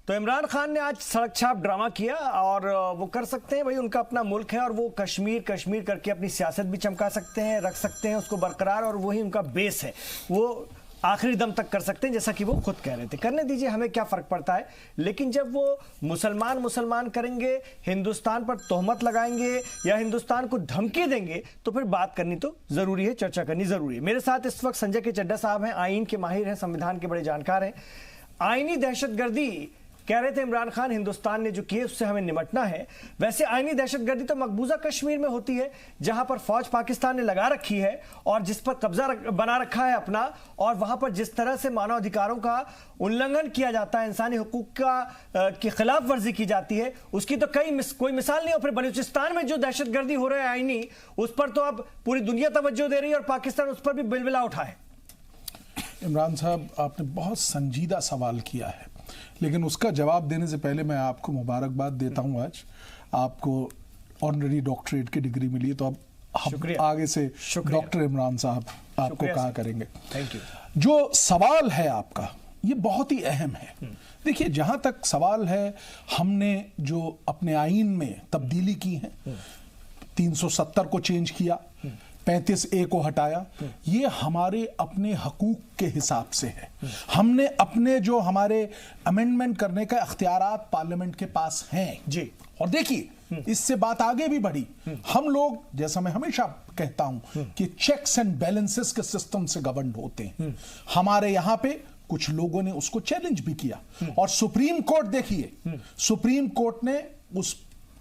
तो इमरान खान ने आज सड़क छाप ड्रामा किया और वो कर सकते हैं भाई, उनका अपना मुल्क है और वो कश्मीर कश्मीर करके अपनी सियासत भी चमका सकते हैं, रख सकते हैं उसको बरकरार, और वही उनका बेस है, वो आखिरी दम तक कर सकते हैं, जैसा कि वो खुद कह रहे थे। करने दीजिए, हमें क्या फर्क पड़ता है। लेकिन जब वो मुसलमान करेंगे, हिंदुस्तान पर तोहमत लगाएंगे या हिंदुस्तान को धमकी देंगे, तो फिर बात करनी तो जरूरी है, चर्चा करनी जरूरी है। मेरे साथ इस वक्त संजय के चड्ढा साहब हैं, आईन के माहिर हैं, संविधान के बड़े जानकार हैं। आईनी दहशतगर्दी कह रहे थे इमरान खान, हिंदुस्तान ने जो किए उससे हमें निपटना है। वैसे आईनी दहशतगर्दी तो मकबूजा कश्मीर में होती है, जहां पर फौज पाकिस्तान ने लगा रखी है और जिस पर कब्जा बना रखा है अपना, और वहां पर जिस तरह से मानव अधिकारों का उल्लंघन किया जाता है, इंसानी हुकूक की खिलाफ वर्जी की जाती है, उसकी तो कोई मिसाल नहीं। और फिर बलूचिस्तान में जो दहशतगर्दी हो रहा है आईनी, उस पर तो अब पूरी दुनिया तवज्जो दे रही है और पाकिस्तान उस पर भी बिलबिला उठा है। इमरान साहब, आपने बहुत संजीदा सवाल किया है, लेकिन उसका जवाब देने से पहले मैं आपको मुबारकबाद देता हूं। आज आपको ऑनररी डॉक्टरेट की डिग्री मिली है, तो अब हम आगे से डॉक्टर इमरान साहब आपको कहा करेंगे। Thank you. जो सवाल है आपका, ये बहुत ही अहम है। देखिए, जहां तक सवाल है, हमने जो अपने आईन में तब्दीली की है, 370 को चेंज किया, 35A को हटाया, ये हमारे अपने हकूक के हिसाब से है। हमने अपने जो हमारे अमेंडमेंट करने का इख्तियारात पार्लियामेंट के पास हैं जी। और देखिए, इससे बात आगे भी बढ़ी। हम लोग, जैसा मैं हमेशा कहता हूं कि चेक्स एंड बैलेंसेस के सिस्टम से गवर्न होते हैं। हमारे यहां पे कुछ लोगों ने उसको चैलेंज भी किया, और सुप्रीम कोर्ट, देखिए, सुप्रीम कोर्ट ने उस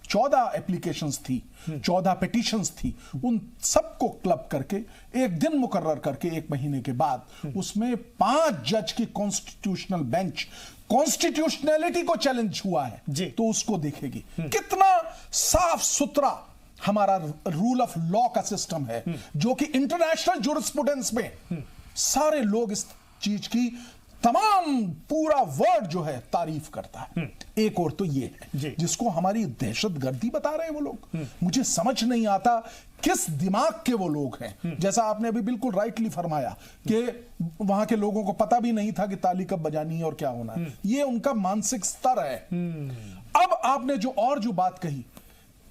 14 एप्लीकेशंस थी, 14 पिटीशंस थी, उन सबको क्लब करके एक दिन मुकर्रर करके 1 महीने के बाद उसमें 5 जज की कॉन्स्टिट्यूशनल बेंच कॉन्स्टिट्यूशनैलिटी को चैलेंज हुआ है जी। तो उसको देखेगी कितना साफ सुथरा हमारा रूल ऑफ लॉ का सिस्टम है, जो कि इंटरनेशनल जुरिस्प्रूडेंस में सारे लोग इस चीज की तमाम पूरा वर्ड जो है तारीफ करता है। एक और तो ये है जिसको हमारी दहशतगर्दी बता रहे हैं वो लोग। मुझे समझ नहीं आता किस दिमाग के वो लोग हैं। जैसा आपने अभी बिल्कुल राइटली फरमाया कि वहां के लोगों को पता भी नहीं था कि ताली कब बजानी है और क्या होना है। ये उनका मानसिक स्तर है। अब आपने जो बात कही,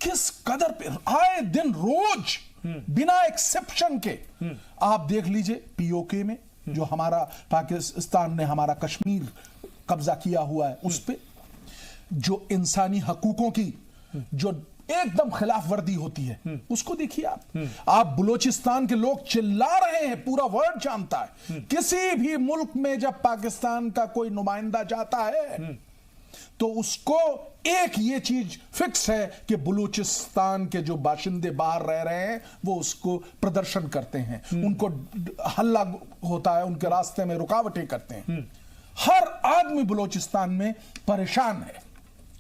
किस कदर पे आए दिन रोज बिना एक्सेप्शन के आप देख लीजिए, पीओके में जो हमारा पाकिस्तान ने हमारा कश्मीर कब्जा किया हुआ है, उस पे जो इंसानी हकूकों की जो एकदम खिलाफ वर्दी होती है, उसको देखिए आप बलूचिस्तान के लोग चिल्ला रहे हैं, पूरा वर्ल्ड जानता है। किसी भी मुल्क में जब पाकिस्तान का कोई नुमाइंदा जाता है तो उसको एक ये चीज फिक्स है कि बलूचिस्तान के जो बाशिंदे बाहर रह रहे हैं वो उसको प्रदर्शन करते हैं, उनको हल्ला होता है, उनके रास्ते में रुकावटें करते हैं। हर आदमी बलूचिस्तान में परेशान है,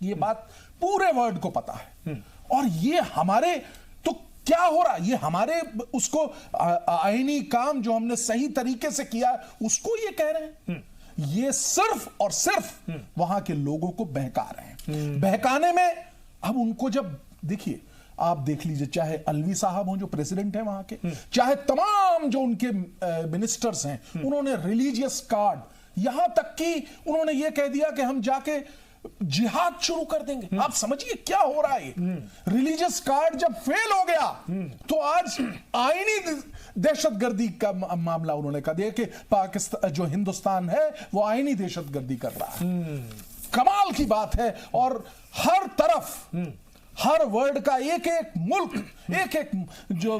ये बात पूरे वर्ल्ड को पता है। और ये हमारे तो क्या हो रहा है, ये हमारे उसको आईनी काम जो हमने सही तरीके से किया उसको ये कह रहे हैं। ये सिर्फ और सिर्फ वहां के लोगों को बहका रहे हैं। बहकाने में अब उनको, जब देखिए, आप देख लीजिए, चाहे अलवी साहब हो जो प्रेसिडेंट हैं वहां के, चाहे तमाम जो उनके मिनिस्टर्स हैं, उन्होंने रिलीजियस कार्ड, यहां तक कि उन्होंने ये कह दिया कि हम जाके जिहाद शुरू कर देंगे। आप समझिए क्या हो रहा है। रिलीजियस कार्ड जब फेल हो गया तो आज आईनी दहशतगर्दी का मामला उन्होंने कहा दिया कि पाकिस्तान जो हिंदुस्तान है वो आईनी दहशतगर्दी कर रहा है। कमाल की बात है। और हर तरफ, हर वर्ल्ड का एक एक मुल्क, एक एक जो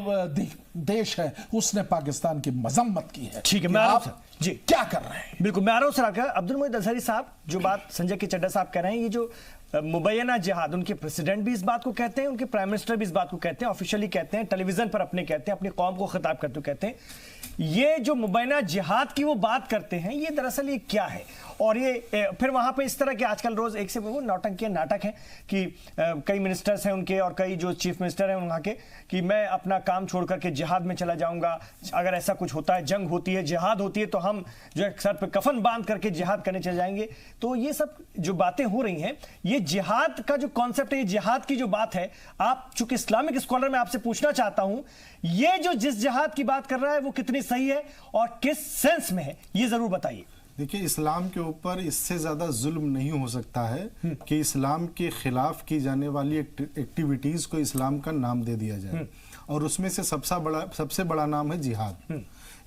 देश है, उसने पाकिस्तान की मजम्मत की है। ठीक है, मैं आप जी क्या कर रहे हैं। बिल्कुल, मैं आ रहा हूं सर। अब्दुल मोहित अजहरी साहब, जो बात संजय के चड्ढा साहब कह रहे हैं, ये जो मुबैना जिहाद, उनके प्रेसिडेंट भी इस बात को कहते हैं, उनके प्राइम मिनिस्टर भी इस बात को कहते हैं, ऑफिशियली कहते हैं, टेलीविजन पर अपने कहते हैं, अपनी कौम को खिताब करते हुए कहते हैं। ये जो मुबैना जिहाद की वो बात करते हैं, ये दरअसल ये क्या है? और ये फिर वहां पे इस तरह के आजकल रोज एक से वो नौटंकी नाटक है कि कई मिनिस्टर्स हैं उनके और कई जो चीफ मिनिस्टर हैं वहां के, कि मैं अपना काम छोड़ करके जिहाद में चला जाऊंगा, अगर ऐसा कुछ होता है, जंग होती है, जिहाद होती है, तो हम जो है सर पे कफन बांध करके जिहाद करने चले जाएंगे। तो ये सब जो बातें हो रही हैं, ये जिहाद का जो कॉन्सेप्ट है, ये जिहाद की जो बात है, आप चूंकि इस्लामिक स्कॉलर, मैं आपसे पूछना चाहता हूं, ये जो जिस जिहाद की बात कर रहा है वो कितनी सही है और किस सेंस में है, ये जरूर बताइए। देखिए, इस्लाम के ऊपर इससे ज्यादा जुल्म नहीं हो सकता है कि इस्लाम के खिलाफ की जाने वाली एक्टिविटीज को इस्लाम का नाम दे दिया जाए, और उसमें से सबसे बड़ा नाम है जिहाद।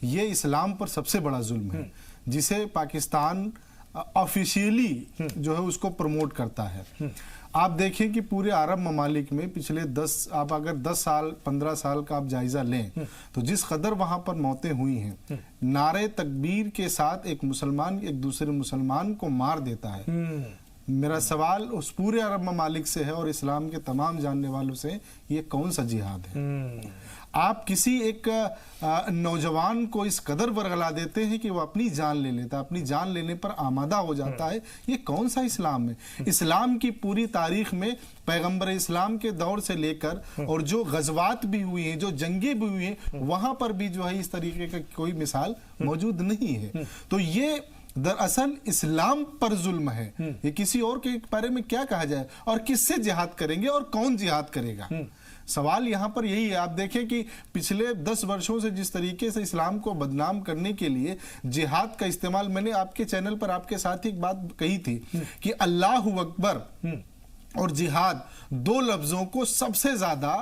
ये इस्लाम पर सबसे बड़ा जुल्म है, जिसे पाकिस्तान ऑफिशियली जो है उसको प्रमोट करता है। आप देखें कि पूरे अरब ममालिक में पिछले 10 आप अगर 10 साल 15 साल का आप जायजा लें तो जिस कदर वहां पर मौतें हुई हैं, नारे तकबीर के साथ एक मुसलमान एक दूसरे मुसलमान को मार देता है। मेरा सवाल उस पूरे अरब ममालिक से है और इस्लाम के तमाम जानने वालों से, ये कौन सा जिहाद है? आप किसी एक नौजवान को इस कदर वर्गला देते हैं कि वो अपनी जान ले लेता है, अपनी जान लेने पर आमादा हो जाता है। ये कौन सा इस्लाम है? इस्लाम की पूरी तारीख में पैगंबर इस्लाम के दौर से लेकर और जो गज़वात भी हुई हैं, जो जंगें भी हुई हैं, वहां पर भी जो है इस तरीके का कोई मिसाल मौजूद नहीं है। तो ये दरअसल इस्लाम पर जुल्म है। ये किसी और के बारे में क्या कहा जाए, और किससे जिहाद करेंगे और कौन जिहाद करेगा? सवाल यहां पर यही है। आप देखें कि पिछले 10 वर्षों से जिस तरीके से इस्लाम को बदनाम करने के लिए जिहाद का इस्तेमाल, मैंने आपके चैनल पर आपके साथ ही एक बात कही थी कि अल्लाह अकबर और जिहाद 2 लफ्जों को सबसे ज्यादा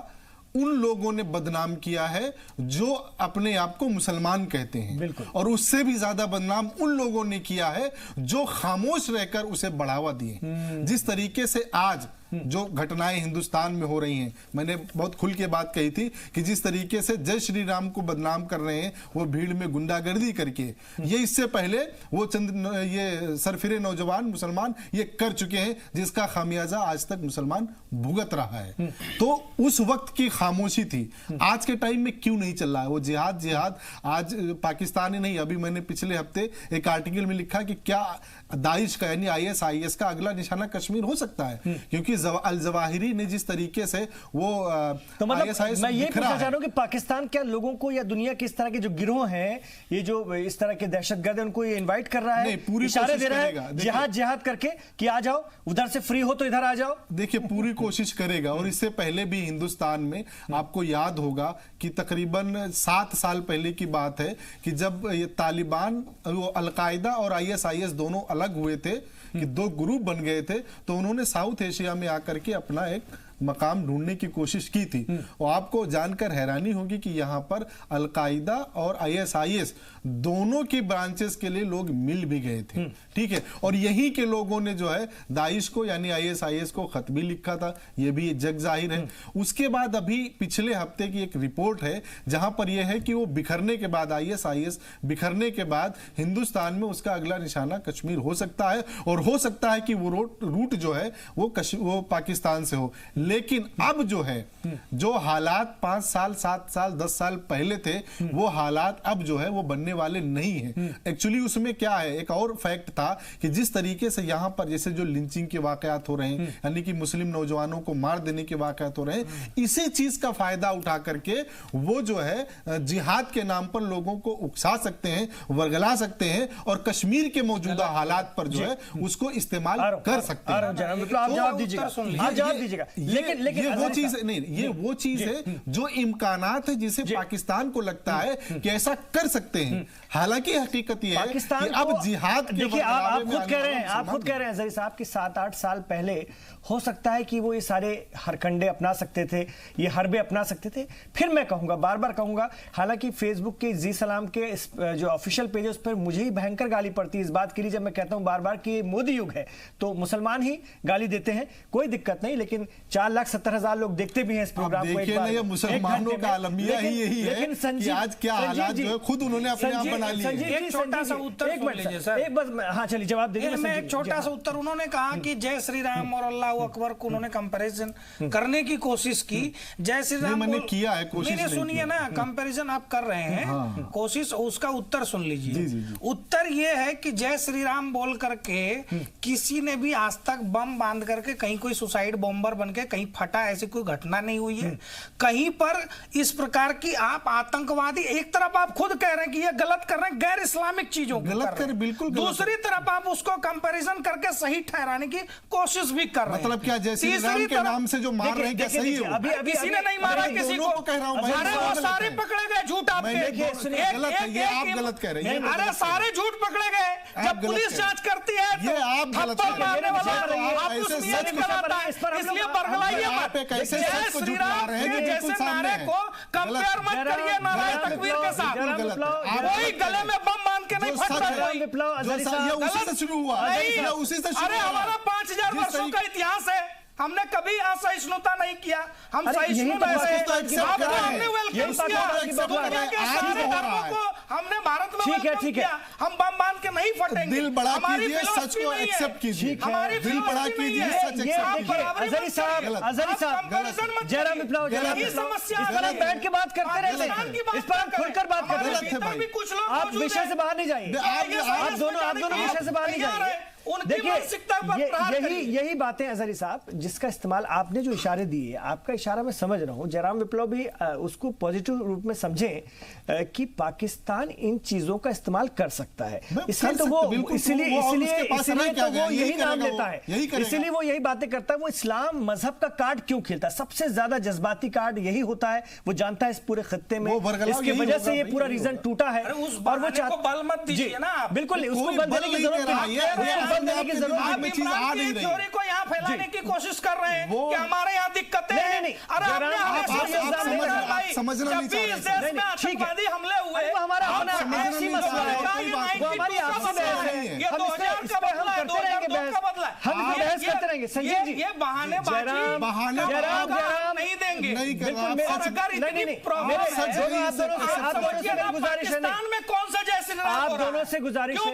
उन लोगों ने बदनाम किया है जो अपने आप को मुसलमान कहते हैं, और उससे भी ज्यादा बदनाम उन लोगों ने किया है जो खामोश रहकर उसे बढ़ावा दिए। जिस तरीके से आज जो घटनाएं हिंदुस्तान में हो रही हैं, मैंने बहुत खुल के बात कही थी कि जिस तरीके से जय श्री राम को बदनाम कर रहे हैं वो भीड़ में गुंडागर्दी करके, ये इससे पहले वो ये सरफिरे नौजवान मुसलमान ये कर चुके हैं, जिसका खामियाजा आज तक मुसलमान भुगत रहा है। तो उस वक्त की खामोशी थी, आज के टाइम में क्यों नहीं चल रहा है वो जिहाद? आज पाकिस्तान ही नहीं, अभी मैंने पिछले हफ्ते एक आर्टिकल में लिखा कि क्या दाइश का यानी ISIS का अगला निशाना कश्मीर हो सकता है, क्योंकि अल जवाहिरी ने जिस तरीके से वो तो मतलब मैं ये पूछना चाह रहा हूं कि पाकिस्तान क्या लोगों को या दुनिया के इस तरह के जो गिरोह हैं, ये जो इस तरह के दहशतगर्द हैं, उनको ये इनवाइट कर रहा है, पूरी इशारे दे रहा है जिहाद करके कि आ जाओ, उधर से फ्री हो तो इधर आ जाओ? देखिए, पूरी कोशिश करेगा। और इससे पहले भी हिंदुस्तान में आपको याद होगा कि तकरीबन 7 साल पहले की बात है कि जब ये तालिबान, अलकायदा और ISIS दोनों अलग हुए थे कि 2 ग्रुप बन गए थे, तो उन्होंने साउथ एशिया में आकर के अपना एक मकाम ढूंढने की कोशिश की थी। और आपको जानकर हैरानी होगी कि यहां पर अलकायदा और ISIS दोनों के ब्रांचेस के लिए लोग मिल भी गए थे, ठीक है। और यहीं के लोगों ने जो है दाइश को यानी ISIS को खत भी लिखा था, यह भी जग जाहिर है। उसके बाद अभी पिछले हफ्ते की एक रिपोर्ट है जहां पर यह है कि वो बिखरने के बाद, ISIS बिखरने के बाद हिंदुस्तान में उसका अगला निशाना कश्मीर हो सकता है, और हो सकता है कि वो रूट जो है वो पाकिस्तान से हो। लेकिन अब जो है, जो हालात 5 साल 7 साल 10 साल पहले थे, वो हालात अब जो है वो बनने वाले नहीं है। एक्चुअली उसमें क्या है, एक और फैक्ट था कि जिस तरीके से यहां पर जैसे जो लिंचिंग के वाकयात हो रहे हैं, यानी कि मुस्लिम नौजवानों को मार देने के वाकयात हो रहे हैं, इसी चीज का फायदा उठा करके वो जो है जिहाद के नाम पर लोगों को उकसा सकते हैं, वर्गला सकते हैं, और कश्मीर के मौजूदा हालात पर जो है उसको इस्तेमाल कर सकते हैं। आप जवाब दीजिएगा। लेकिन वो चीज नहीं, ये वो चीज है जो इम्कानात है जिसे पाकिस्तान को लगता है कि ऐसा कर सकते हैं। हालांकि हकीकत ये है कि अब जिहाद के, देखिए आप खुद कह रहे हैं जरी साहब कि 7-8 साल पहले हो सकता है कि वो ये सारे हरकंडे अपना सकते थे, ये हरबे अपना सकते थे। फिर मैं कहूंगा, बार बार कहूंगा, हालांकि फेसबुक के जी सलाम के जो ऑफिशियल पेज है उस पर मुझे ही भयंकर गाली पड़ती है इस बात के लिए, जब मैं कहता हूं बार बार कि मोदी युग है तो मुसलमान ही गाली देते हैं, कोई दिक्कत नहीं। लेकिन 4,70,000 लोग देखते भी हैं इस प्रोग्राम को। देखिए, मुसलमानों का अलमिया ही यही है कि आज क्या हालात जो है खुद उन्होंने अपने आप बना लिए। एक छोटा सा उत्तर हाँ चलिए जवाब दीजिए। मैं एक छोटा सा उत्तर, उन्होंने कहा कि जय श्री राम और अल्लाह अकबर को उन्होंने कंपैरिजन करने की कोशिश की। जय श्री राम मैंने किया है कोशिश, सुनिए ना, कंपैरिजन आप कर रहे हैं, कोशिश, उसका उत्तर सुन लीजिए। उत्तर ये है कि जय श्री राम बोल करके किसी ने भी आज तक बम बांध करके कहीं कोई सुसाइड बॉम्बर बन के कहीं फटा, ऐसी कोई घटना नहीं हुई है कहीं पर। इस प्रकार की आप आतंकवादी, एक तरफ आप खुद कह रहे हैं कि ये गलत कर रहे हैं, गैर इस्लामिक चीजों को गलत कर, बिल्कुल दूसरी तरफ तरफ आप उसको कंपैरिजन करके सही ठहराने की कोशिश भी कर रहे हैं। मतलब क्या जय श्री राम के नाम से जो मार रहे हैं क्या सही है? अभी किसी ने नहीं मारा किसी को, कह रहा हूं भाई, अरे वो सारे पकड़े गए झूठ आपके, गलत है, ये आप गलत कह रहे हैं। अरे सारे झूठ पकड़े गए, जब पुलिस जांच करती है ये आप गलत कह रहे हैं। मारने वाला आप आप ऐसे उसमें सच को बनाता है, इसलिए बरगलाइए आप एक ऐसे सच को झूठ मार रहे हैं जो जैसे बिल्कुल सामने नारे है। को कंपेयर मत करिए नारायण तकबीर के साथ। कोई गले में बम बांध के नहीं फटता कोई, ये उसी से शुरू हुआ, ये उसी से शुरू अरे हुआ। हमारा 5000 वर्षों का इतिहास है, हमने कभी असहिष्णुता नहीं किया, हम सहिष्णु तो रहे हैं। accept कर रहे हैं। हमने वेलकम किया, दुनिया के सारे धर्मों को हमने भारत में वेलकम किया, हम बम बांध के नहीं फटेंगे। दिल बड़ा हमारी कीजिए, सच philosophy को नहीं है। एक्सेप्ट कीजिए, हमारी दिल बड़ा philosophy नहीं कीजिए, है। सच ये एक्सेप्ट देखिए, कीजिए। अजहरी साहब, जयराम विप्लव, अगर आप बैठ के बात करते रहते हैं, इस पर हम खुलकर बात करते गलत है हैं। भाई। कुछ लोग आप विषय से बाहर नहीं जाइए, आप दोनों विषय से बाहर नहीं जाइए। देखिए यही बातें अजहरी साहब, जिसका इस्तेमाल आपने जो इशारे दिए, आपका इशारा मैं समझ रहा हूं, जयराम विप्लव भी उसको पॉजिटिव रूप में समझें कि पाकिस्तान इन चीजों का इस्तेमाल कर सकता है, इसलिए तो वो इसलिए तो वो यही नाम लेता है, इसलिए वो यही बातें करता है। वो इस्लाम मजहब का कार्ड क्यों खेलता है? सबसे ज्यादा जज्बाती कार्ड यही होता है, वो जानता है इस पूरे खत्ते में इसकी वजह से ये पूरा रीजन टूटा है, और वो चाहता बल मत दीजिए ना, बिल्कुल उसको बल देने की जरूरत नहीं, आप इमरान की थ्योरी को यहाँ फैलाने की कोशिश कर रहे हैं कि हमारे यहाँ दिक्कतें हैं। अरे आपने समझना नहीं जब भी इस देश में आतंकवादी हमले हुए, वो हमारा आपसी मसला है, वो हमारी आपसी बहस है, ये 2000 का बदला है, 2002 का बदला है, हम बहस करते रहेंगे। संजय जी, ये बहानेबाजी नहीं देंगे, पाकिस्तान में कौन सा जय श्री राम, आप दोनों से गुजारिश है,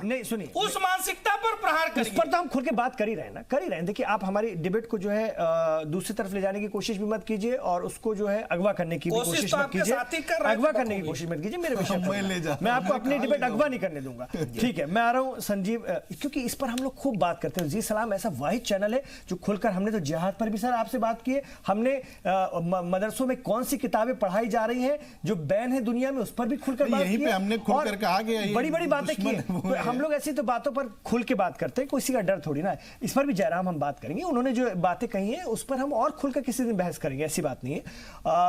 नहीं सुनिए, उस मानसिकता पर प्रहार करिए। इस पर तो हम खुल के बात कर ही रहे हैं ना, कर ही रहे हैं। देखिए, आप हमारी डिबेट को जो है दूसरी तरफ ले जाने की कोशिश भी मत कीजिए, और उसको जो है अगवा करने की भी कोशिश मत कीजिए, अगवा करने की कोशिश मत कीजिए मेरे विषय पर। मैं आपको अपनी डिबेट अगवा नहीं करने दूंगा, ठीक है? मैं आ रहा हूं संजीव, क्योंकि इस पर हम लोग खूब बात करते हैं। जी सलाम ऐसा वाहिद चैनल है जो खुलकर, हमने तो जिहाद पर भी सर आपसे बात की है, हमने मदरसों में कौन सी किताबें पढ़ाई जा रही हैं जो बैन है दुनिया में, उस पर भी खुलकर बात की है। हमने खुलकर कहा कि बड़ी बड़ी बातें की है। हम लोग ऐसी तो बातों पर खुल के बात करते हैं, किसी का डर थोड़ी ना है। इस पर भी जयराम हम बात करेंगे, उन्होंने जो बातें कही हैं उस पर हम और खुलकर किसी दिन बहस करेंगे, ऐसी बात नहीं है।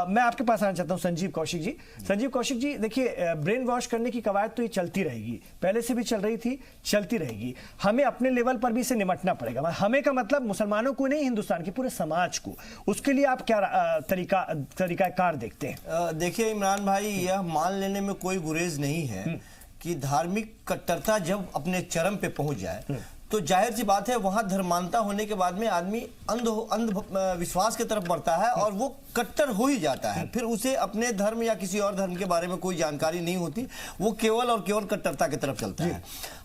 मैं आपके पास आना चाहता हूं संजीव कौशिक जी। संजीव कौशिक जी, देखिए, ब्रेन वॉश करने की कवायद तो ये चलती रहेगी, पहले से भी चल रही थी, चलती रहेगी। हमें अपने लेवल पर भी इसे निपटना पड़ेगा। हमें का मतलब मुसलमानों को नहीं, हिंदुस्तान के पूरे समाज को। उसके लिए आप क्या तरीकाकार देखते हैं? देखिए इमरान भाई, यह मान लेने में कोई गुरेज नहीं है कि धार्मिक कट्टरता जब अपने चरम पे पहुंच जाए तो जाहिर सी बात है वहां धर्मांता होने के बाद में आदमी अंध विश्वास की तरफ बढ़ता है और वो कट्टर हो ही जाता है। फिर उसे अपने धर्म या किसी और धर्म के बारे में कोई जानकारी नहीं होती, वो केवल और केवल कट्टरता की तरफ चलता है।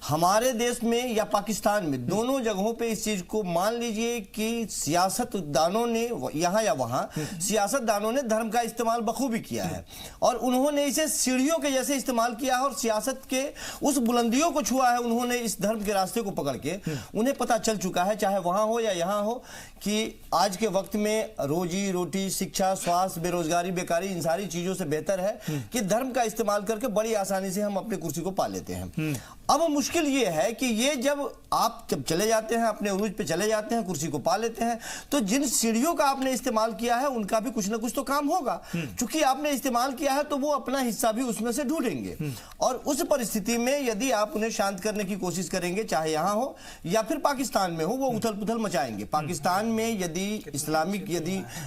हमारे देश में या पाकिस्तान में, दोनों जगहों पे इस चीज को मान लीजिए कि सियासतदानों ने यहाँ या वहाँ सियासतदानों ने धर्म का इस्तेमाल बखूबी किया है, और उन्होंने इसे सीढ़ियों के जैसे इस्तेमाल किया है, और सियासत के उस बुलंदियों को छुआ है उन्होंने इस धर्म के रास्ते को पकड़ के। उन्हें पता चल चुका है, चाहे वहां हो या यहां हो, कि आज के वक्त में रोजी रोटी, शिक्षा, स्वास्थ्य, बेरोजगारी, बेकारी, इन सारी चीजों से बेहतर है कि धर्म का इस्तेमाल करके बड़ी आसानी से हम अपनी कुर्सी को पा लेते हैं। अब मुश्किल ये है कि ये जब चले जाते हैं, अपने उरूज पे चले जाते हैं, कुर्सी को पा लेते हैं, तो जिन सीढ़ियों का आपने इस्तेमाल किया है उनका भी कुछ ना कुछ तो काम होगा। चूंकि आपने इस्तेमाल किया है तो वो अपना हिस्सा भी उसमें से ढूंढेंगे, और उस परिस्थिति में यदि आप उन्हें शांत करने की कोशिश करेंगे, चाहे यहां हो या फिर पाकिस्तान में हो, वो उथल पुथल मचाएंगे। पाकिस्तान में यदि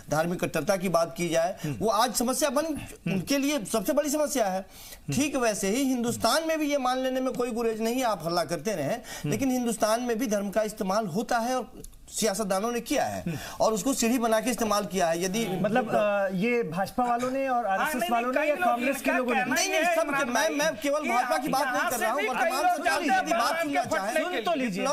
धार्मिक कट्टरता की बात की जाए, वो आज समस्या उनके लिए सबसे बड़ी समस्या है। ठीक वैसे ही हिंदुस्तान में भी ये मान लेने में कोई गुरेज नहीं, आप हल्ला करते रहे, लेकिन हिंदुस्तान में भी धर्म का इस्तेमाल होता है और सियासतदानों ने किया है, और उसको सीढ़ी बना के इस्तेमाल किया है। यदि मतलब ये भाजपा वालों ने और आरएसएस वालों ने या कांग्रेस के लोगों ने? नहीं, सब मैं केवल भाजपा की बात नहीं कर रहा हूं, वर्तमान सरकार की यदि बात सुनना चाहे सुन तो लीजिए,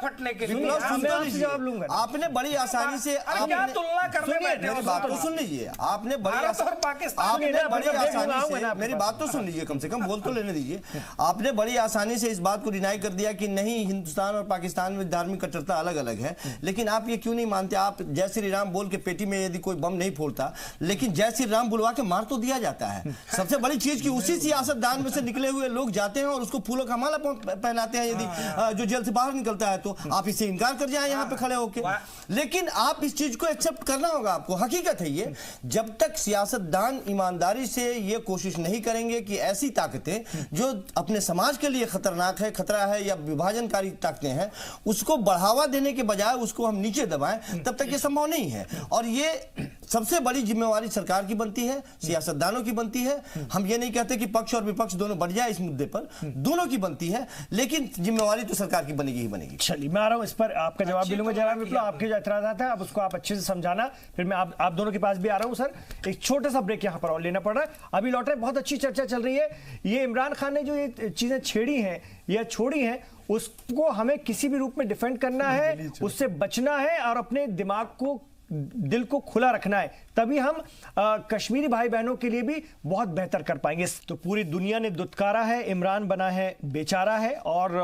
फटने के लिए जवाब लूंगा। आपने बड़ी आसानी से मेरी बात तो सुन लीजिए, आपने बड़ी आसानी से मेरी बात तो सुन लीजिए, कम से कम बोल तो लेने दीजिए। आपने बड़ी आसानी से इस बात को डिनाई कर दिया कि नहीं, हिंदुस्तान और पाकिस्तान में धार्मिक कट्टरता अलग अलग अलग है, लेकिन आप ये क्यों नहीं मानते? आप जय श्री राम बोल के पेटी में यदि कोई बम नहीं फोड़ता, लेकिन जय श्री राम बुलवा के मार तो दिया जाता है। सबसे बड़ी चीज कि उसी सियासतदान में से निकले हुए लोग जाते हैं और उसको फूलों का माला पहनाते हैं यदि जो जेल से बाहर निकलता है तो। आप इससे इनकार कर जाए यहाँ पे खड़े होके, लेकिन आप इस चीज को एक्सेप्ट करना होगा आपको। हकीकत है ये, जब तक सियासतदान ईमानदारी से ये कोशिश नहीं करेंगे कि ऐसी ताकतें जो अपने समाज के लिए खतरनाक है, खतरा है या विभाजनकारी ताकतें हैं, उसको बढ़ावा देने के बजाय उसको हम नीचे दबाएं, तब तक ये संभव नहीं है। और ये सबसे बड़ी जिम्मेवारी सरकार की बनती है, सियासतदानों की बनती है। हम ये नहीं कहते कि पक्ष और विपक्ष दोनों बढ़ जाए इस मुद्दे पर, दोनों की बनती है, लेकिन जिम्मेवारी तो सरकार की बनेगी ही बनेगी। चलिए मैं आ रहा हूं, इस पर आपका जवाब भी लूंगा। जनाब विप्लव, आपके जो एतराज़ात हैं आप उसको आप अच्छे से समझाना, फिर मैं आप दोनों के पास भी आ रहा हूं। सर एक छोटा सा ब्रेक यहाँ पर और लेना पड़ रहा है, अभी लौट रहे। बहुत अच्छी चर्चा चल रही है। ये इमरान खान ने जो ये चीजें छेड़ी हैं या छोड़ी हैं, उसको हमें किसी भी रूप में डिफेंड करना है, उससे बचना है और अपने दिमाग को, दिल को खुला रखना है, तभी हम कश्मीरी भाई बहनों के लिए भी बहुत बेहतर कर पाएंगे। तो पूरी दुनिया ने दुत्कारा है, इमरान बना है बेचारा है, और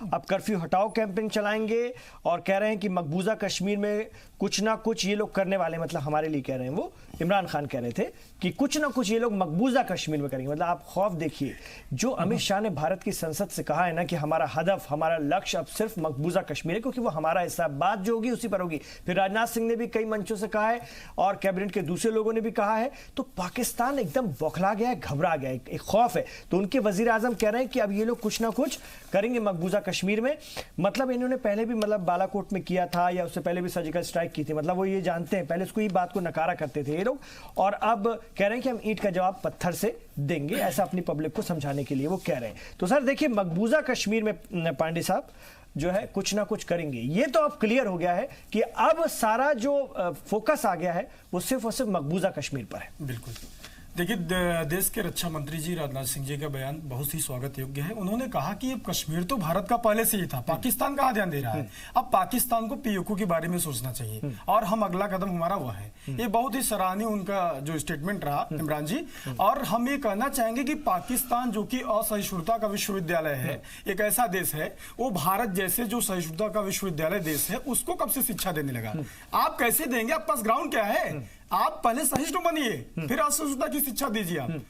अब कर्फ्यू हटाओ कैंपेन चलाएंगे और कह रहे हैं कि मकबूजा कश्मीर में कुछ ना कुछ ये लोग करने वाले, मतलब हमारे लिए कह रहे हैं, वो इमरान खान कह रहे थे कि कुछ ना कुछ ये लोग मकबूजा कश्मीर में करेंगे। मतलब आप खौफ देखिए, जो अमित शाह ने भारत की संसद से कहा है ना कि हमारा हदफ, हमारा लक्ष्य अब सिर्फ मकबूजा कश्मीर है, क्योंकि वो हमारा हिस्सा, बात जो होगी उसी पर होगी। फिर राजनाथ सिंह ने भी कई मंचों से कहा है और कैबिनेट के दूसरे लोगों ने भी कहा है। तो पाकिस्तान एकदम बौखला गया है, घबरा गया है, एक खौफ है। तो उनके वजीर आजम कह रहे हैं कि अब ये लोग कुछ ना कुछ करेंगे मकबूजा कश्मीर में। मतलब इन्होंने पहले भी मतलब बालाकोट में किया था या उससे पहले भी सर्जिकल स्ट्राइक की थी, मतलब वो ये जानते हैं, पहले उसको ये बात को नकारा करते थे ये लोग, और अब कह रहे हैं कि हम ईंट का जवाब पत्थर से देंगे, ऐसा अपनी पब्लिक को समझाने के लिए वो कह रहे हैं। तो सर देखिए, मकबूजा कश्मीर में पांडे साहब जो है कुछ ना कुछ करेंगे, ये तो अब क्लियर हो गया है कि अब सारा जो फोकस आ गया है वो सिर्फ और सिर्फ मकबूजा कश्मीर पर है। बिल्कुल। देखिए, देश के रक्षा मंत्री जी राजनाथ सिंह जी का बयान बहुत ही स्वागत योग्य है। उन्होंने कहा कि कश्मीर तो भारत का पहले से ही था, पाकिस्तान कहाँ ध्यान दे रहा है। अब पाकिस्तान को पीओके के बारे में सोचना चाहिए और हम अगला कदम हमारा हुआ है। ये बहुत ही सराहनीय उनका जो स्टेटमेंट रहा इमरान जी। और हम ये कहना चाहेंगे कि पाकिस्तान जो कि असहिष्णुता का विश्वविद्यालय है, एक ऐसा देश है, वो भारत जैसे जो सहिष्णुता का विश्वविद्यालय देश है उसको कब से शिक्षा देने लगा। आप कैसे देंगे? आपके पास ग्राउंड क्या है? आप पहले सहिष्णु बनिए, फिर असहिष्णुता की शिक्षा दीजिए। आप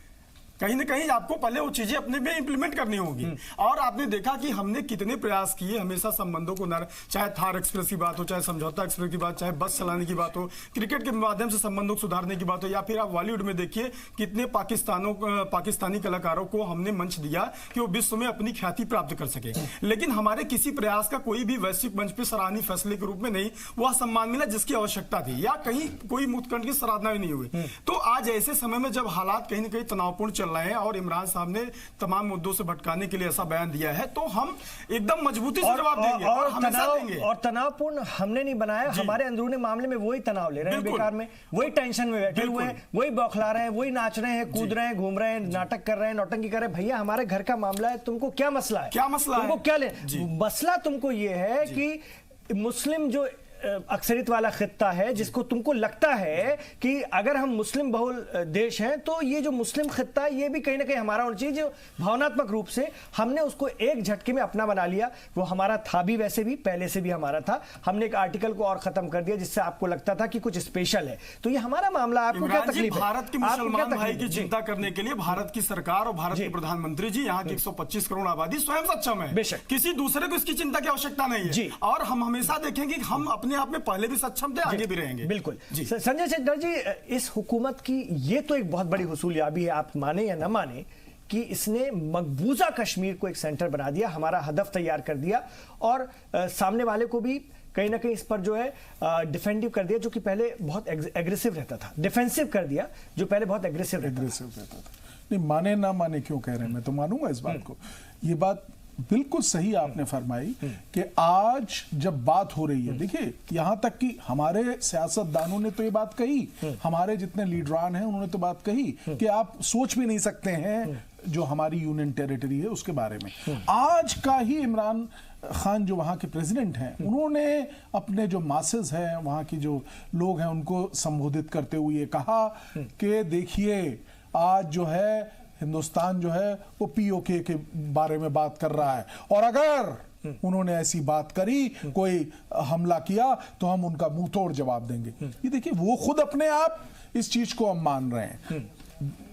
कहीं ना कहीं आपको पहले वो चीजें अपने में इंप्लीमेंट करनी होगी। और आपने देखा कि हमने कितने प्रयास किए हमेशा संबंधों को, चाहे थार एक्सप्रेस की बात हो, चाहे समझौता एक्सप्रेस की बात, चाहे बस चलाने की बात हो, क्रिकेट के माध्यम से संबंधों को सुधारने की बात हो, या फिर आप बॉलीवुड में देखिए कितने पाकिस्तानी कलाकारों को हमने मंच दिया कि वो विश्व में अपनी ख्याति प्राप्त कर सके। लेकिन हमारे किसी प्रयास का कोई भी वैश्विक मंच पर सराहनीय फैसले के रूप में नहीं वह सम्मान मिला जिसकी आवश्यकता थी, या कहीं कोई मुक्तकंठ की सराहना भी नहीं हुई। तो आज ऐसे समय में जब हालात कहीं ना कहीं तनावपूर्ण चल रहे हैं और इमरान साहब ने तमाम मुद्दों से भटकाने के लिए ऐसा बयान दिया है, तो हम एकदम मजबूती से जवाब देंगे और हमेशा देंगे। और तनावपूर्ण हमने नहीं बनाया, हमारे अंदरूनी मामले में वही तनाव ले रहे हैं बेकार में, वही टेंशन में बैठे हुए हैं, वही बौखला रहे हैं, वही नाच रहे हैं, कूद रहे हैं, घूम रहे हैं, नाटक कर रहे हैं, नौटंकी कर रहे हैं। भैया हमारे घर का मामला है, तुमको क्या मसला है? क्या मसला है? तुमको क्या ले मसला? तुमको ये है कि मुस्लिम जो अक्सरियत वाला खित्ता है, जिसको तुमको लगता है कि अगर हम मुस्लिम बहुल देश हैं तो ये जो मुस्लिम खित्ता है ये भी कहीं ना कहीं हमारा होना चाहिए। जो भावनात्मक रूप से हमने उसको एक झटके में अपना बना लिया, वो हमारा था भी, वैसे भी पहले से भी हमारा था। हमने एक आर्टिकल को और खत्म कर दिया जिससे आपको लगता था कि कुछ स्पेशल है। तो ये हमारा मामला, आपको क्या तकलीफ है? भारत के मुसलमान भाई की चिंता करने के लिए भारत की सरकार और भारत के प्रधानमंत्री जी, यहाँ की 125 करोड़ आबादी स्वयं सक्षम है, बेशक किसी दूसरे को इसकी चिंता की आवश्यकता नहीं है। और हम हमेशा देखेंगे हम अपने आप में पहले भी सक्षम थे, आगे भी रहेंगे। बिल्कुल। संजय शेखर जी, इस हुकूमत की ये तो एक बहुत बड़ी हुसूलियाबी है, आप माने या ना माने, कि इसने मकबूजा कश्मीर को एक सेंटर बना दिया, हमारा हदफ तैयार कर दिया और सामने वाले को भी कहीं ना कहीं इस पर जो है डिफेंडिव कर दिया, जो कि पहले बहुत एग्रेसिव रहता था, डिफेंसिव कर दिया जो पहले बहुत एग्रेसिव रहता था। नहीं, माने ना माने क्यों कह रहे हैं, मैं तो मानूंगा इस बात को। ये बात बिल्कुल सही आपने फरमाई कि आज जब बात हो रही है, देखिए यहां तक कि हमारे सियासतदानों ने तो ये बात कही, हमारे जितने लीडरान हैं उन्होंने तो बात कही कि आप सोच भी नहीं सकते हैं जो हमारी यूनियन टेरिटरी है उसके बारे में। आज का ही इमरान खान जो वहां के प्रेसिडेंट हैं, उन्होंने अपने जो मासेस हैं, वहां की जो लोग हैं, उनको संबोधित करते हुए ये कहा कि देखिए आज जो है हिंदुस्तान जो है वो पीओके के बारे में बात कर रहा है, और अगर उन्होंने ऐसी बात करी, कोई हमला किया तो हम उनका मुंह तोड़ जवाब देंगे। ये देखिए, वो खुद अपने आप इस चीज को हम मान रहे हैं,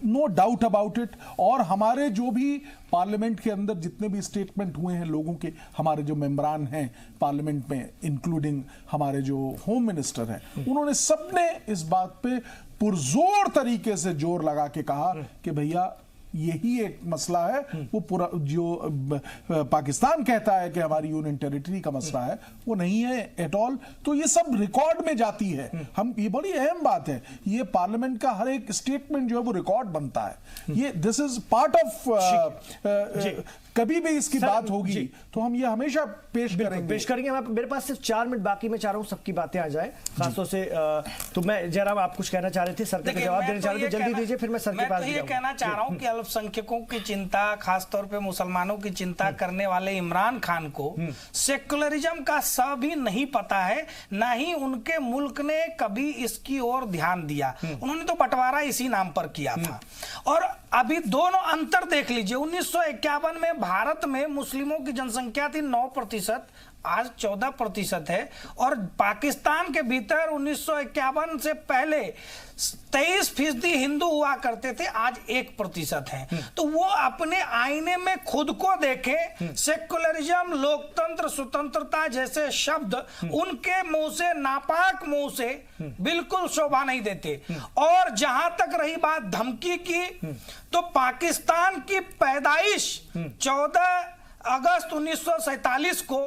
नो डाउट अबाउट इट। और हमारे जो भी पार्लियामेंट के अंदर जितने भी स्टेटमेंट हुए हैं लोगों के, हमारे जो मेंबरान हैं पार्लियामेंट में, इंक्लूडिंग हमारे जो होम मिनिस्टर हैं, उन्होंने सबने इस बात पे पुरजोर तरीके से जोर लगा के कहा कि भैया यही एक मसला है, वो पूरा जो पाकिस्तान कहता है कि हमारी यूनियन टेरिटरी का मसला है, वो नहीं है एट ऑल। तो ये सब रिकॉर्ड में जाती है। हम, ये बड़ी अहम बात है, ये पार्लियामेंट का हर एक स्टेटमेंट जो है वो रिकॉर्ड बनता है। ये दिस इज पार्ट ऑफ, कभी भी इसकी बात होगी तो हम ये हमेशा पेश करेंगे। मेरे पास सिर्फ 4 मिनट बाकी, मैं चाह रहा हूं सबकी बातें आ जाए, खासतौर से तो मैं जयराम, आप कुछ कहना चाह रहे थे, सर का जवाब देना चाह रहे थे, जल्दी दीजिए, फिर मैं सर के पास ये कहना चाह रहा हूं कि अल्पसंख्यकों की चिंता, खासतौर पे मुसलमानों की चिंता करने वाले इमरान खान को सेक्युलरिज्म का स भी नहीं पता है, ना ही उनके मुल्क ने कभी इसकी ओर ध्यान दिया। उन्होंने तो बंटवारा इसी नाम पर किया था। और अभी दोनों अंतर देख लीजिए, 1951 में भारत में मुस्लिमों की जनसंख्या थी 9%, आज 14% है। और पाकिस्तान के भीतर 1951 से पहले 23% हिंदू हुआ करते थे, आज 1% है। तो वो अपने आईने में खुद को देखें। सेक्युलरिज्म, लोकतंत्र, स्वतंत्रता जैसे शब्द उनके मुंह से, नापाक मुंह से बिल्कुल शोभा नहीं देते। और जहां तक रही बात धमकी की, तो पाकिस्तान की पैदाइश 14 अगस्त 1947 को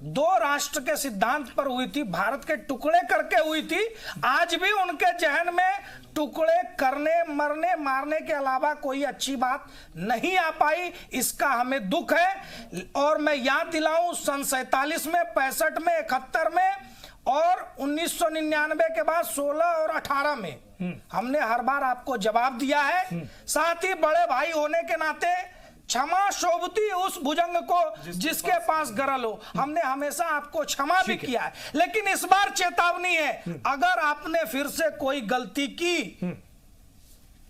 2 राष्ट्र के सिद्धांत पर हुई थी, भारत के टुकड़े करके हुई थी। आज भी उनके जहन में टुकड़े करने, मरने, मारने के अलावा कोई अच्छी बात नहीं आ पाई। इसका हमें दुख है। और मैं याद दिलाऊं, सन 47 में, 65 में, 71 में और 1999 के बाद 16 और 18 में हमने हर बार आपको जवाब दिया है। साथ ही बड़े भाई होने के नाते क्षमा शोभती उस भुजंग को जिसके पास गरल हो, हमने हमेशा आपको क्षमा भी किया है। लेकिन इस बार चेतावनी है, अगर आपने फिर से कोई गलती की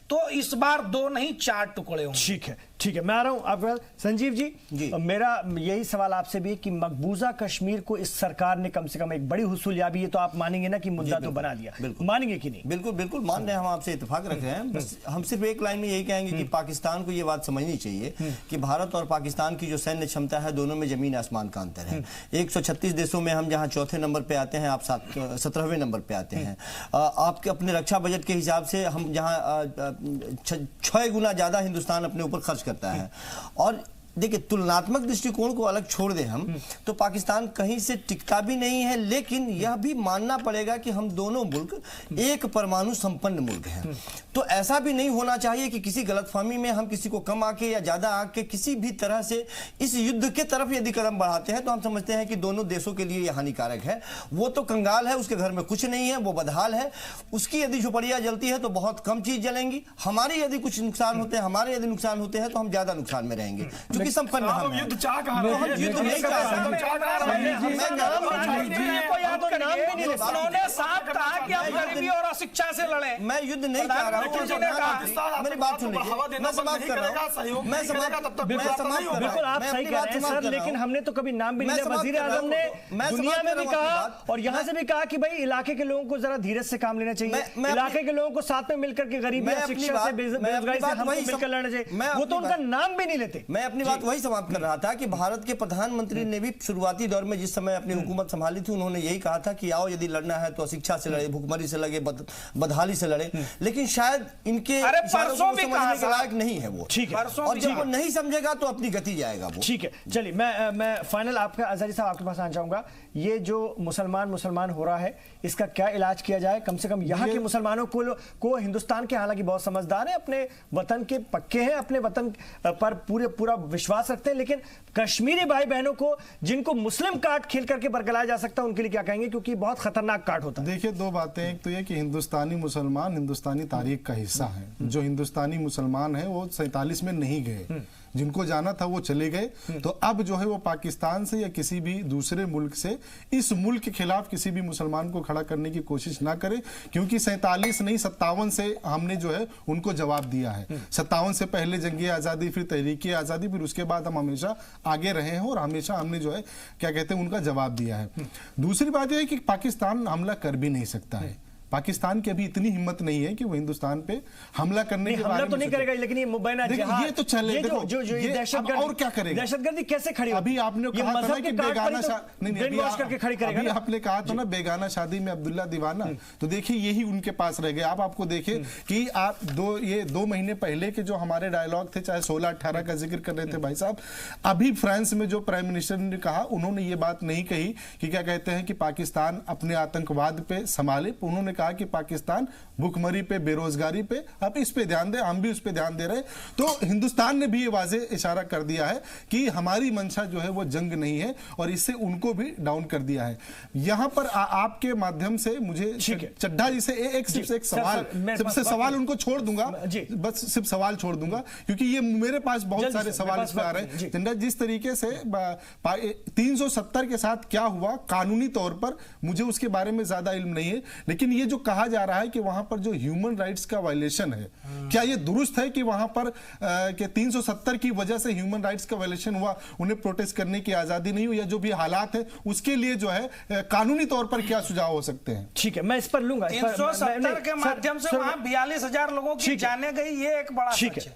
तो इस बार 2 नहीं 4 टुकड़े होंगे। ठीक है, मैं आ रहा हूं आपके पास। संजीव जी, मेरा यही सवाल आपसे भी कि मकबूजा कश्मीर को इस सरकार ने कम से कम एक बड़ी हुसूलियाबी, ये तो आप मानेंगे ना कि मुद्दा तो बना दिया, मानेंगे कि नहीं? बिल्कुल बिल्कुल मान रहे हैं, हम आपसे इत्तेफाक रख रहे हैं। बस हम सिर्फ एक लाइन में यही कहेंगे कि पाकिस्तान को ये बात समझनी चाहिए कि भारत और पाकिस्तान की जो सैन्य क्षमता है, दोनों में जमीन आसमान का अंतर है। 136 देशों में हम जहां 4थे नंबर पे आते हैं, आप 17वें नंबर पे आते हैं। आपके अपने रक्षा बजट के हिसाब से हम जहां 6 गुना ज्यादा हिंदुस्तान अपने ऊपर खर्च करता है। और देखिए, तुलनात्मक दृष्टिकोण को अलग छोड़ दें हम, तो पाकिस्तान कहीं से टिकता भी नहीं है। लेकिन यह भी मानना पड़ेगा कि हम दोनों मुल्क एक परमाणु संपन्न मुल्क हैं। तो ऐसा भी नहीं होना चाहिए कि किसी गलतफहमी में हम किसी को कम आके या ज्यादा आके किसी भी तरह से इस युद्ध के तरफ यदि कदम बढ़ाते हैं तो हम समझते हैं कि दोनों देशों के लिए यह हानिकारक है। वो तो कंगाल है, उसके घर में कुछ नहीं है, वो बदहाल है, उसकी यदि झोपड़ियां जलती है तो बहुत कम चीज जलेंगी। हमारे यदि कुछ नुकसान होते हैं, हमारे यदि नुकसान होते हैं तो हम ज्यादा नुकसान में रहेंगे, क्योंकि संपन्न हम युद्ध चाह कहां रहे हैं? युद्ध नहीं चाह रहे। उन्होंने साफ कहा कि हम गरीबी और अशिक्षा से लड़े। मैं युद्ध नहीं चाह रहा हूं। मेरी बात सुनिए, मैं समाप्त कर रहा हूं। मैं समाप्त, बिल्कुल आप सही कह रहे हैं सर, लेकिन हमने तो कभी नाम भी नहीं लिया। वजीर आजम ने दुनिया में भी कहा और यहाँ से भी कहा कि भाई इलाके के लोगों को जरा धीरज से काम लेना चाहिए, इलाके के लोगों को साथ में मिलकर के गरीबी, शिक्षा से, बेरोजगारी से हम मिलकर लड़ना चाहिए। वो तो उनका नाम भी नहीं लेते। मैं अपनी बात वही समाप्त कर रहा था कि भारत के प्रधानमंत्री ने भी शुरुआती दौर में जिस समय अपनी हुकूमत संभाली थी, उन्होंने यही कहा था कि आओ यदि लड़ना है तो अशिक्षा से लड़े, भूखमरी से लगे, बदहाली से लड़े। लेकिन शायद इनके परसों भी समझने के लायक नहीं है वो। ठीक है, और जब वो नहीं समझेगा तो अपनी गति जाएगा वो। ठीक है, चलिए मैं फाइनल आपका अजहरी साहब आपके पास आना चाहूंगा। ये जो मुसलमान हो रहा है, इसका क्या इलाज किया जाए? कम से कम यहाँ के मुसलमानों को हिंदुस्तान के हालांकि बहुत समझदार है, अपने वतन के पक्के हैं, अपने वतन पर पूरा विश्वास रखते हैं, लेकिन कश्मीरी भाई बहनों को जिनको मुस्लिम कार्ड खेल करके बरगलाया जा सकता है, उनके लिए क्या कहेंगे? क्योंकि बहुत खतरनाक कार्ड होता है। देखिए, 2 बातें। एक तो यह कि हिंदुस्तानी मुसलमान हिंदुस्तानी तारीख का हिस्सा है। जो हिंदुस्तानी मुसलमान है वो 47 में नहीं गए, जिनको जाना था वो चले गए। तो अब जो है वो पाकिस्तान से या किसी भी दूसरे मुल्क से इस मुल्क के खिलाफ किसी भी मुसलमान को खड़ा करने की कोशिश ना करे, क्योंकि 47 नहीं 57 से हमने जो है उनको जवाब दिया है। 57 से पहले जंगी आजादी, फिर तहरीकी आजादी, फिर उसके बाद हम हमेशा आगे रहे हैं और हमेशा हमने जो है क्या कहते हैं उनका जवाब दिया है। दूसरी बात यह है कि पाकिस्तान हमला कर भी नहीं सकता है। पाकिस्तान की अभी इतनी हिम्मत नहीं है कि वो हिंदुस्तान पे हमला करने के बारे में तो नहीं करेगा, लेकिन ये मुबैना जिहाद, ये तो चले, ये देखो जो ये दहशतगर्द और क्या करेगा, दहशतगर्दी कैसे खड़ी अभी आपने कहा था ना कि बेगाना अभी आपने कहा था ना बेगाना शादी में अब्दुल्ला दीवाना, तो देखिए यही उनके पास रह गए। आप आपको देखिए कि आप 2 महीने पहले के जो हमारे डायलॉग थे, चाहे 16-18 का जिक्र कर रहे थे भाई साहब, अभी फ्रांस में जो प्राइम मिनिस्टर ने कहा, उन्होंने ये बात नहीं कही कि क्या कहते हैं कि पाकिस्तान अपने आतंकवाद पे संभाले। उन्होंने कहा कि पाकिस्तान भूखमरी पे, बेरोजगारी पे, आप इस पे ध्यान दें, हम भी उस पे ध्यान दे रहे हैं। तो हिंदुस्तान ने भी ये वाज़ेह इशारा कर दिया है कि हमारी मंशा जो है वो जंग नहीं है, और इससे उनको भी डाउन कर दिया है। यहां पर आपके माध्यम से मुझे चड्ढा जी से एक सवाल उनको छोड़ दूंगा, बस सिर्फ सवाल छोड़ दूंगा, क्योंकि ये मेरे पास बहुत सारे सवाल इस पे आ रहे हैं। चड्ढा, जिस तरीके से 370 के साथ क्या हुआ कानूनी तौर पर, मुझे उसके बारे में ज्यादा इल्म नहीं है, लेकिन ये जो कहा जा रहा है कि वहां पर जो ह्यूमन राइट्स का वायलेशन है, क्या ये दुरुस्त है कि वहां पर 370 की वजह से ह्यूमन राइट्स का वायलेशन हुआ, उन्हें प्रोटेस्ट करने की आजादी नहीं हुई, या जो भी हालात है उसके लिए जो है कानूनी तौर पर क्या सुझाव हो सकते हैं? ठीक है, मैं इस पर लूंगा। 370 के माध्यम से वहां 42,000 लोगों की जाने गई, ये एक बड़ा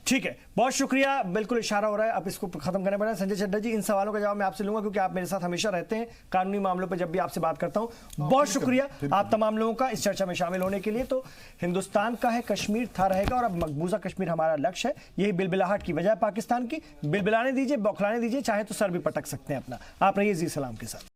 ठीक है, बहुत शुक्रिया। बिल्कुल इशारा हो रहा है, अब इसको खत्म करने पड़ा। संजय चड्ढा जी, इन सवालों का जवाब मैं आपसे लूंगा, क्योंकि आप मेरे साथ हमेशा रहते हैं कानूनी मामलों पर जब भी आपसे बात करता हूं। बहुत शुक्रिया आप तमाम लोगों का इस चर्चा में शामिल होने के लिए। तो हिंदुस्तान का है, कश्मीर था रहेगा, और अब मकबूजा कश्मीर हमारा लक्ष्य है। यही बिलबिलाहट की वजह है पाकिस्तान की। बिलबिलाने दीजिए, बौखलाने दीजिए, चाहे तो सर भी पटक सकते हैं अपना। आप रहिए जी सलाम के साथ।